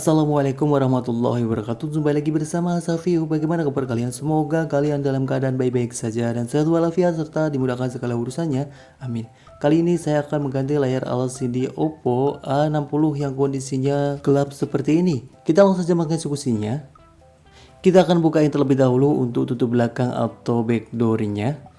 Assalamualaikum warahmatullahi wabarakatuh. Jumpa lagi bersama Safiu. Bagaimana kabar kalian? Semoga kalian dalam keadaan baik-baik saja dan sehat walafiat serta dimudahkan segala urusannya. Amin. Kali ini saya akan mengganti layar LCD Oppo A60 yang kondisinya gelap seperti ini. Kita langsung saja mengeksekusinya. Kita akan bukain terlebih dahulu untuk tutup belakang atau backdoor-nya.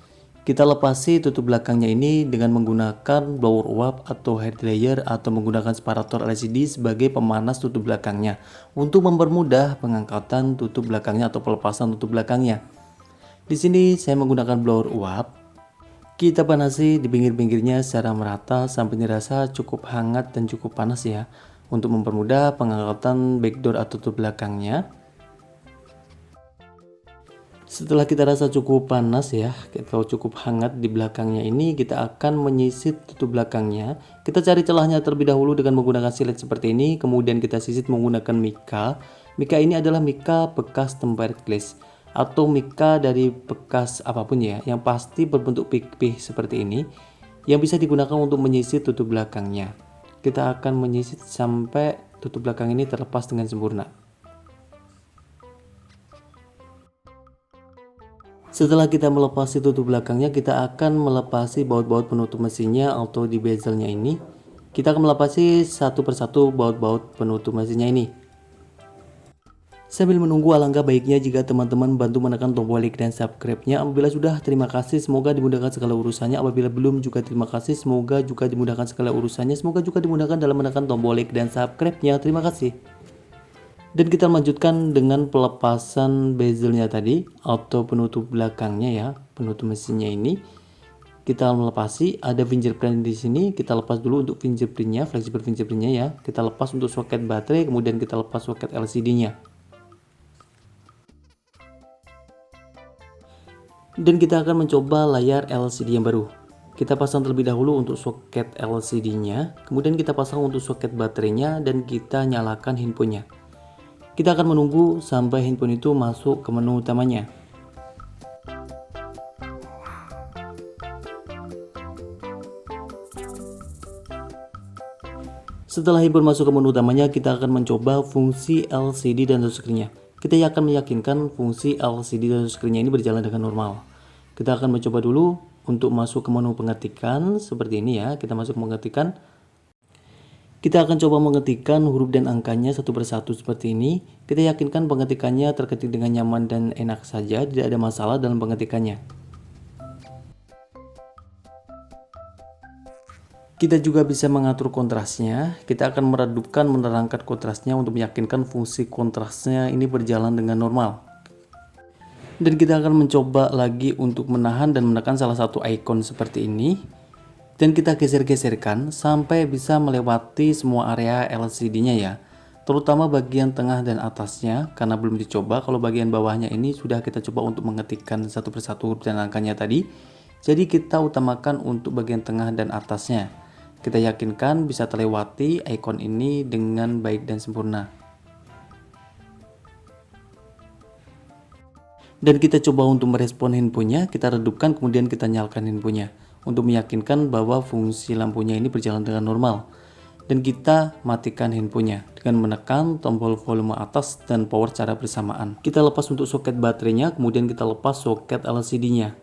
Kita lepasi tutup belakangnya ini dengan menggunakan blower uap atau hair dryer atau menggunakan separator LCD sebagai pemanas tutup belakangnya untuk mempermudah pengangkatan tutup belakangnya atau pelepasan tutup belakangnya. Di sini saya menggunakan blower uap. Kita panasi di pinggir-pinggirnya secara merata sampai dirasa cukup hangat dan cukup panas ya, untuk mempermudah pengangkatan backdoor atau tutup belakangnya. Setelah kita rasa cukup panas ya, atau cukup hangat di belakangnya ini, kita akan menyisir tutup belakangnya. Kita cari celahnya terlebih dahulu dengan menggunakan silet seperti ini, kemudian kita sisir menggunakan mika. Mika ini adalah mika bekas tempered glass atau mika dari bekas apapun ya, yang pasti berbentuk pipih seperti ini, yang bisa digunakan untuk menyisir tutup belakangnya. Kita akan menyisir sampai tutup belakang ini terlepas dengan sempurna. Setelah kita melepasi tutup belakangnya, kita akan melepasi baut-baut penutup mesinnya atau di bezelnya ini. Kita akan melepasi satu persatu baut-baut penutup mesinnya ini. Sambil menunggu, alangkah baiknya jika teman-teman bantu menekan tombol like dan subscribe-nya. Apabila sudah, terima kasih, semoga dimudahkan segala urusannya. Apabila belum, juga terima kasih, semoga juga dimudahkan segala urusannya. Semoga juga dimudahkan dalam menekan tombol like dan subscribe-nya. Terima kasih. Dan kita lanjutkan dengan pelepasan bezelnya tadi atau penutup belakangnya ya, penutup mesinnya ini. Kita melepasi, ada fingerprint di sini, kita lepas dulu untuk fingerprintnya, fleksibel fingerprintnya ya. Kita lepas untuk soket baterai, kemudian kita lepas soket LCD-nya. Dan kita akan mencoba layar LCD yang baru. Kita pasang terlebih dahulu untuk soket LCD-nya, kemudian kita pasang untuk soket baterainya dan kita nyalakan handphonenya. Kita akan menunggu sampai handphone itu masuk ke menu utamanya. Setelah handphone masuk ke menu utamanya, kita akan mencoba fungsi LCD dan touchscreen-nya. Kita akan meyakinkan fungsi LCD dan touchscreen-nya ini berjalan dengan normal. Kita akan mencoba dulu untuk masuk ke menu pengetikan seperti ini ya. Kita masuk pengetikan. Kita akan coba mengetikkan huruf dan angkanya satu persatu seperti ini. Kita yakinkan pengetikannya terketik dengan nyaman dan enak saja, tidak ada masalah dalam pengetikannya. Kita juga bisa mengatur kontrasnya. Kita akan meredupkan menerangkan kontrasnya untuk meyakinkan fungsi kontrasnya ini berjalan dengan normal. Dan kita akan mencoba lagi untuk menahan dan menekan salah satu icon seperti ini. Dan kita geser-geserkan sampai bisa melewati semua area LCD-nya ya, terutama bagian tengah dan atasnya, karena belum dicoba. Kalau bagian bawahnya ini sudah kita coba untuk mengetikkan satu persatu huruf dan angkanya tadi, jadi kita utamakan untuk bagian tengah dan atasnya. Kita yakinkan bisa terlewati icon ini dengan baik dan sempurna. Dan kita coba untuk merespon handphonenya, kita redupkan kemudian kita nyalakan handphonenya untuk meyakinkan bahwa fungsi lampunya ini berjalan dengan normal. Dan kita matikan handphonenya dengan menekan tombol volume atas dan power secara bersamaan. Kita lepas untuk soket baterainya, kemudian kita lepas soket LCD-nya.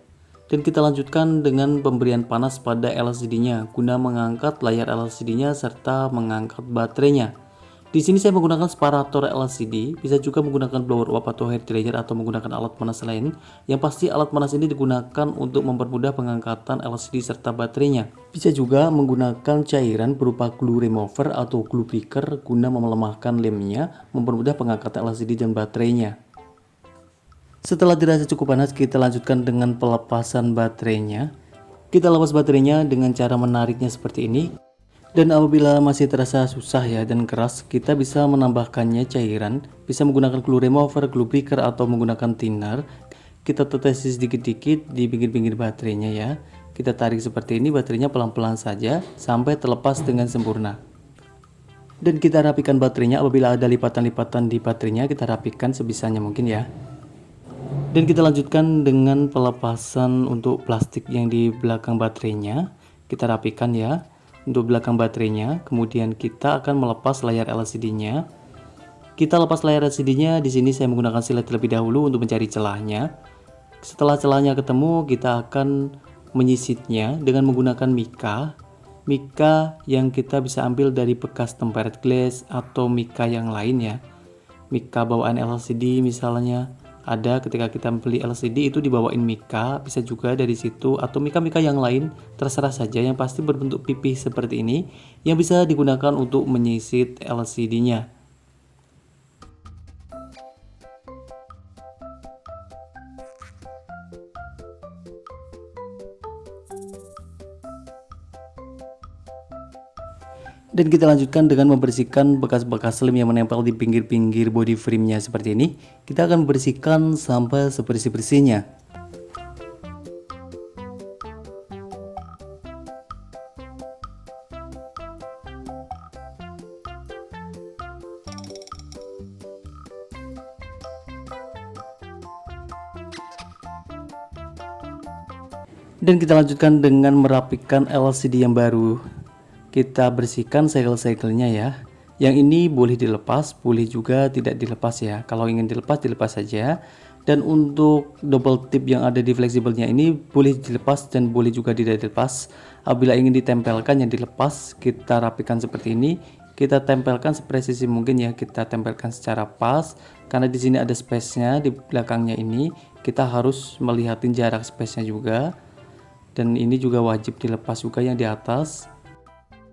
Dan kita lanjutkan dengan pemberian panas pada LCD-nya guna mengangkat layar LCD-nya serta mengangkat baterainya. Di sini saya menggunakan separator LCD, bisa juga menggunakan blower uap atau hair dryer atau menggunakan alat panas lain. Yang pasti alat panas ini digunakan untuk mempermudah pengangkatan LCD serta baterainya. Bisa juga menggunakan cairan berupa glue remover atau glue picker guna melemahkan lemnya, mempermudah pengangkatan LCD dan baterainya. Setelah dirasa cukup panas, kita lanjutkan dengan pelepasan baterainya. Kita lepas baterainya dengan cara menariknya seperti ini. Dan apabila masih terasa susah ya dan keras, kita bisa menambahkannya cairan, bisa menggunakan glue remover, glue picker atau menggunakan thinner. Kita tetesi sedikit-sedikit di pinggir-pinggir baterainya ya. Kita tarik seperti ini, baterainya pelan-pelan saja sampai terlepas dengan sempurna. Dan kita rapikan baterainya. Apabila ada lipatan-lipatan di baterainya, kita rapikan sebisanya mungkin ya. Dan kita lanjutkan dengan pelepasan untuk plastik yang di belakang baterainya. Kita rapikan ya untuk belakang baterainya. Kemudian kita akan melepas layar LCD-nya. Kita lepas layar LCD-nya. Di sini saya menggunakan silet terlebih dahulu untuk mencari celahnya. Setelah celahnya ketemu, kita akan menyisitnya dengan menggunakan mika yang kita bisa ambil dari bekas tempered glass atau mika yang lain ya. Mika bawaan LCD misalnya ada, ketika kita beli LCD itu dibawain mika, bisa juga dari situ atau mika-mika yang lain, terserah saja, yang pasti berbentuk pipih seperti ini yang bisa digunakan untuk menyisit LCD-nya. Dan kita lanjutkan dengan membersihkan bekas-bekas lem yang menempel di pinggir-pinggir body frame-nya seperti ini. Kita akan bersihkan sampai sebersih-bersihnya. Dan kita lanjutkan dengan merapikan LCD yang baru. Kita bersihkan segel-segelnya ya. Yang ini boleh dilepas, boleh juga tidak dilepas ya. Kalau ingin dilepas saja. Dan untuk double tip yang ada di fleksibelnya ini boleh dilepas dan boleh juga tidak dilepas. Apabila ingin ditempelkan yang dilepas, kita rapikan seperti ini. Kita tempelkan sepresisi mungkin ya. Kita tempelkan secara pas. Karena di sini ada space-nya di belakangnya ini. Kita harus melihatin jarak space-nya juga. Dan ini juga wajib dilepas juga yang di atas.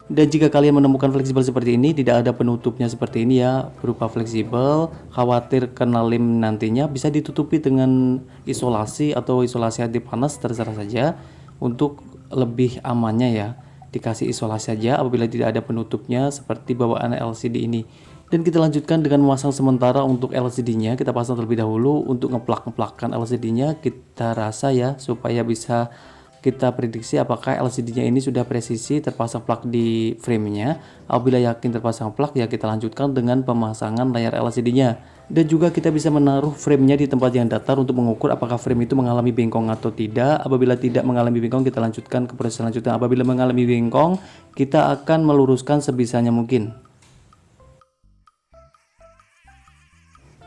Dan jika kalian menemukan fleksibel seperti ini, tidak ada penutupnya seperti ini ya, berupa fleksibel, khawatir kena lem nantinya, bisa ditutupi dengan isolasi atau isolasi anti panas, terserah saja. Untuk lebih amannya ya, dikasih isolasi saja apabila tidak ada penutupnya seperti bawaan LCD ini. Dan kita lanjutkan dengan memasang sementara untuk LCD-nya. Kita pasang terlebih dahulu untuk ngeplak-ngeplakkan LCD-nya, kita rasa ya, supaya bisa kita prediksi apakah LCD-nya ini sudah presisi terpasang plak di frame-nya. Apabila yakin terpasang plak ya kita lanjutkan dengan pemasangan layar LCD-nya. Dan juga kita bisa menaruh frame-nya di tempat yang datar untuk mengukur apakah frame itu mengalami bengkong atau tidak. Apabila tidak mengalami bengkong, kita lanjutkan ke proses selanjutnya. Apabila mengalami bengkong, kita akan meluruskan sebisanya mungkin.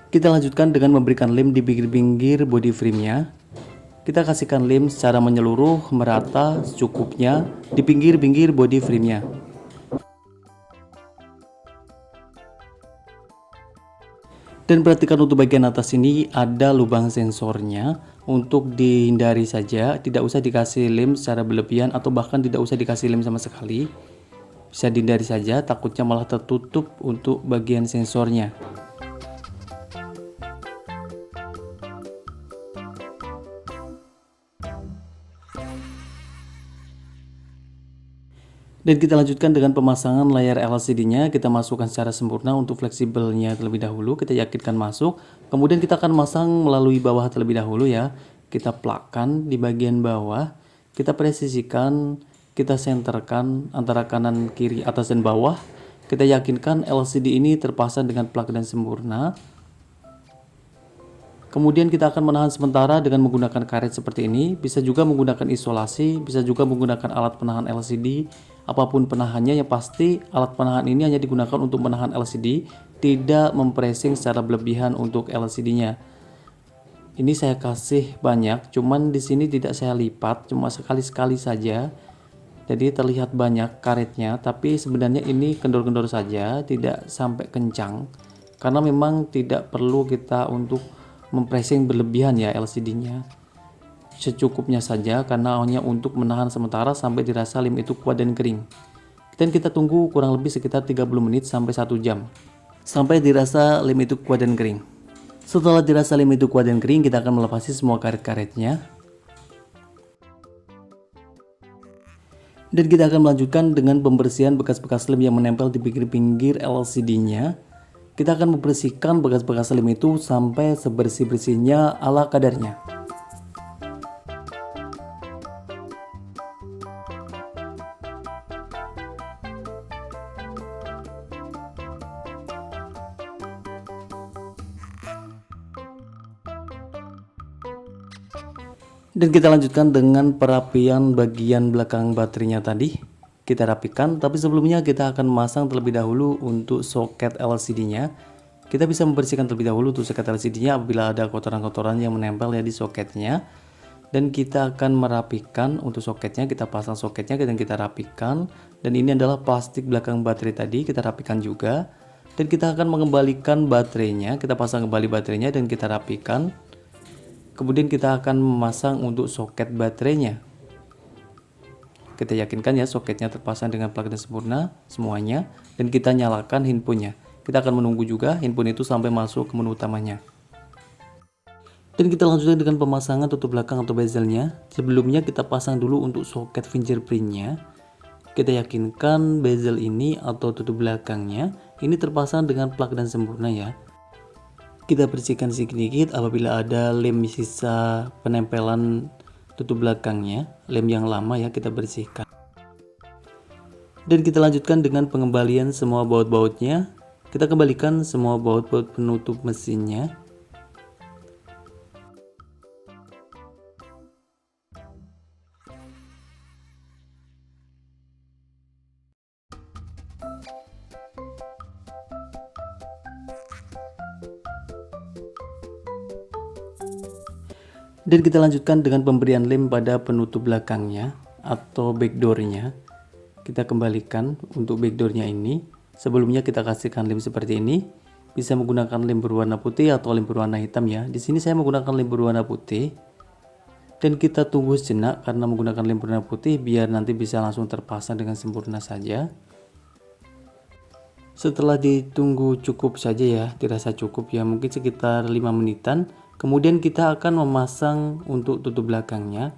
Kita lanjutkan dengan memberikan lem di pinggir-pinggir body frame-nya. Kita kasihkan lem secara menyeluruh, merata, secukupnya di pinggir-pinggir body frame-nya. Dan perhatikan untuk bagian atas ini ada lubang sensornya. Untuk dihindari saja, tidak usah dikasih lem secara berlebihan atau bahkan tidak usah dikasih lem sama sekali. Bisa dihindari saja, takutnya malah tertutup untuk bagian sensornya. Dan kita lanjutkan dengan pemasangan layar LCD-nya. Kita masukkan secara sempurna untuk fleksibelnya terlebih dahulu. Kita yakinkan masuk. Kemudian kita akan masang melalui bawah terlebih dahulu ya. Kita plakkan di bagian bawah. Kita presisikan, kita senterkan antara kanan, kiri, atas, dan bawah. Kita yakinkan LCD ini terpasang dengan plak dan sempurna. Kemudian kita akan menahan sementara dengan menggunakan karet seperti ini. Bisa juga menggunakan isolasi, bisa juga menggunakan alat penahan LCD. Apapun penahannya, yang pasti alat penahan ini hanya digunakan untuk menahan LCD, tidak mempressing secara berlebihan untuk LCD-nya. Ini saya kasih banyak, cuman di sini tidak saya lipat, cuma sekali-sekali saja. Jadi terlihat banyak karetnya, tapi sebenarnya ini kendor-kendor saja, tidak sampai kencang. Karena memang tidak perlu kita untuk mempressing berlebihan ya LCD-nya. Secukupnya saja karena hanya untuk menahan sementara sampai dirasa lem itu kuat dan kering. Dan kita tunggu kurang lebih sekitar 30 menit sampai 1 jam sampai dirasa lem itu kuat dan kering. Setelah dirasa lem itu kuat dan kering, kita akan melepasi semua karet-karetnya. Dan kita akan melanjutkan dengan pembersihan bekas-bekas lem yang menempel di pinggir-pinggir LCD-nya. Kita akan membersihkan bekas-bekas lem itu sampai sebersih-bersihnya ala kadarnya. Dan kita lanjutkan dengan perapian bagian belakang baterainya tadi. Kita rapikan, tapi sebelumnya kita akan memasang terlebih dahulu untuk soket LCD-nya. Kita bisa membersihkan terlebih dahulu untuk soket LCD-nya apabila ada kotoran-kotoran yang menempel ya di soketnya. Dan kita akan merapikan untuk soketnya, kita pasang soketnya dan kita rapikan. Dan ini adalah plastik belakang baterai tadi, kita rapikan juga. Dan kita akan mengembalikan baterainya, kita pasang kembali baterainya dan kita rapikan. Kemudian kita akan memasang untuk soket baterainya. Kita yakinkan ya soketnya terpasang dengan plug dan sempurna semuanya. Dan kita nyalakan handphonenya. Kita akan menunggu juga handphone itu sampai masuk ke menu utamanya. Dan kita lanjutkan dengan pemasangan tutup belakang atau bezelnya. Sebelumnya kita pasang dulu untuk soket fingerprintnya. Kita yakinkan bezel ini atau tutup belakangnya ini terpasang dengan plug dan sempurna ya. Kita bersihkan sedikit apabila ada lem sisa penempelan tutup belakangnya, lem yang lama ya kita bersihkan. Dan kita lanjutkan dengan pengembalian semua baut-bautnya. Kita kembalikan semua baut-baut penutup mesinnya. Dan kita lanjutkan dengan pemberian lem pada penutup belakangnya atau backdoornya. Kita kembalikan untuk backdoornya ini. Sebelumnya kita kasihkan lem seperti ini. Bisa menggunakan lem berwarna putih atau lem berwarna hitam ya. Di sini saya menggunakan lem berwarna putih. Dan kita tunggu sejenak karena menggunakan lem berwarna putih biar nanti bisa langsung terpasang dengan sempurna saja. Setelah ditunggu cukup saja ya, dirasa cukup ya, mungkin sekitar 5 menitan. Kemudian kita akan memasang untuk tutup belakangnya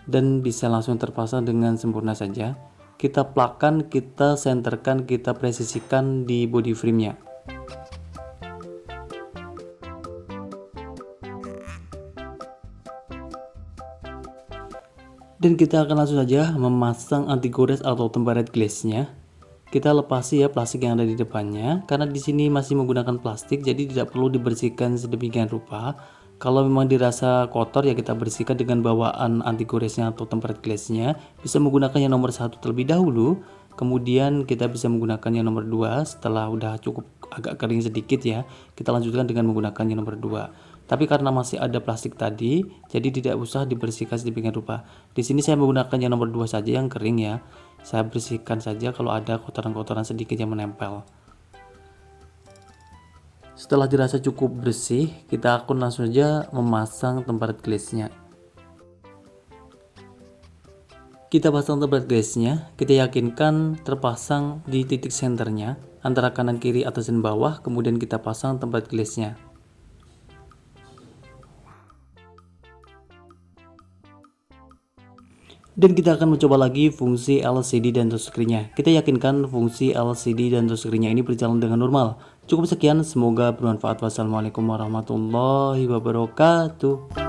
dan bisa langsung terpasang dengan sempurna saja. Kita plakkan, kita senterkan, kita presisikan di body frame-nya. Dan kita akan langsung saja memasang anti gores atau tempered glass-nya. Kita lepasi ya plastik yang ada di depannya, karena di sini masih menggunakan plastik jadi tidak perlu dibersihkan sedemikian rupa. Kalau memang dirasa kotor ya kita bersihkan dengan bawaan anti goresnya atau tempered glass-nya. Bisa menggunakan yang nomor 1 terlebih dahulu, kemudian kita bisa menggunakan yang nomor 2 setelah udah cukup agak kering sedikit ya. Kita lanjutkan dengan menggunakan yang nomor 2. Tapi karena masih ada plastik tadi, jadi tidak usah dibersihkan sedemikian rupa. Di sini saya menggunakan yang nomor 2 saja yang kering ya. Saya bersihkan saja kalau ada kotoran-kotoran sedikit yang menempel. Setelah dirasa cukup bersih, kita akan langsung saja memasang tempered glass-nya. Kita pasang tempered glass-nya, kita yakinkan terpasang di titik senternya antara kanan kiri atas dan bawah, kemudian kita pasang tempered glass-nya. Dan kita akan mencoba lagi fungsi LCD dan touchscreen-nya. Kita yakinkan fungsi LCD dan touchscreen-nya ini berjalan dengan normal. Cukup sekian, semoga bermanfaat. Wassalamualaikum warahmatullahi wabarakatuh.